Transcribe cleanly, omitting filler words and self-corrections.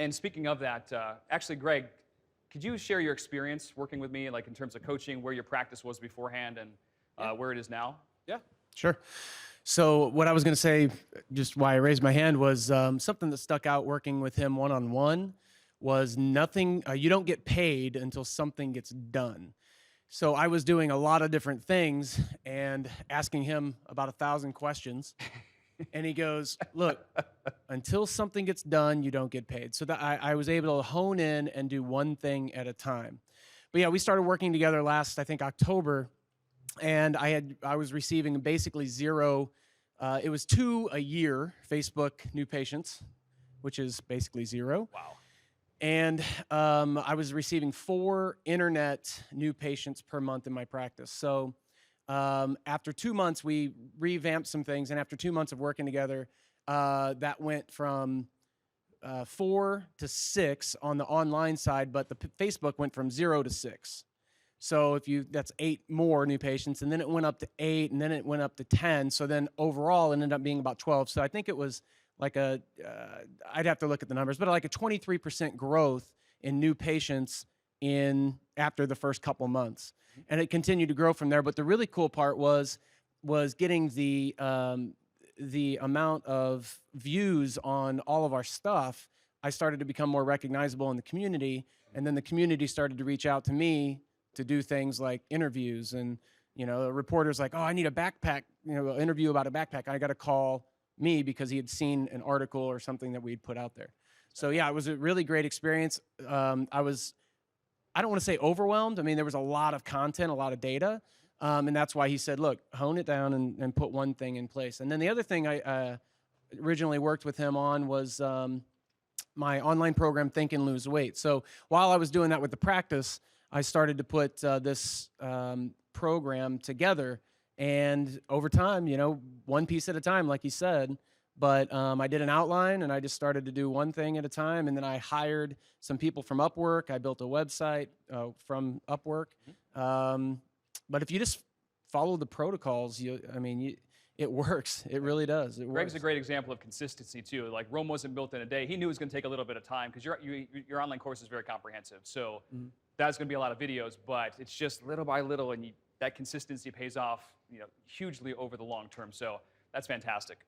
And speaking of that, actually, Greg, could you share your experience working with me, like in terms of coaching, where your practice was beforehand and where it is now? Yeah, sure. So what I was going to say, just why I raised my hand, was something that stuck out working with him one-on-one was nothing, you don't get paid until something gets done. So I was doing a lot of different things and asking him about 1,000 questions. And he goes, look, until something gets done, you don't get paid. So that I was able to hone in and do one thing at a time. But yeah, we started working together last, I think, October. And I was receiving basically zero. It was 2 a year Facebook new patients, which is basically zero. Wow. And I was receiving 4 internet new patients per month in my practice. So after 2 months, we revamped some things. And after 2 months of working together, that went from 4 to 6 on the online side, but the Facebook went from 0 to 6. So that's 8 more new patients, and then it went up to 8, and then it went up to 10. So then overall it ended up being about 12. So I think it was like I'd have to look at the numbers, but like a 23% growth in new patients after the first couple months. And it continued to grow from there. But the really cool part was getting the amount of views on all of our stuff. I started to become more recognizable in the community, and then the community started to reach out to me to do things like interviews, and a reporter's like, oh, I need a backpack, interview about a backpack. I got to call me because he had seen an article or something that we'd put out there. So yeah, it was a really great experience. I don't want to say overwhelmed. I mean, there was a lot of content, a lot of data, and that's why he said, look, hone it down and put one thing in place. And then the other thing I originally worked with him on was my online program, Think and Lose Weight. So while I was doing that with the practice, I started to put this program together, and over time, one piece at a time, like you said. But I did an outline, and I just started to do one thing at a time, and then I hired some people from Upwork. I built a website from Upwork. But if you just follow the protocols, it works. It really does. Greg's a great example of consistency too. Like Rome wasn't built in a day. He knew it was going to take a little bit of time because your online course is very comprehensive. So that's going to be a lot of videos, but it's just little by little, and that consistency pays off, hugely over the long term. So that's fantastic.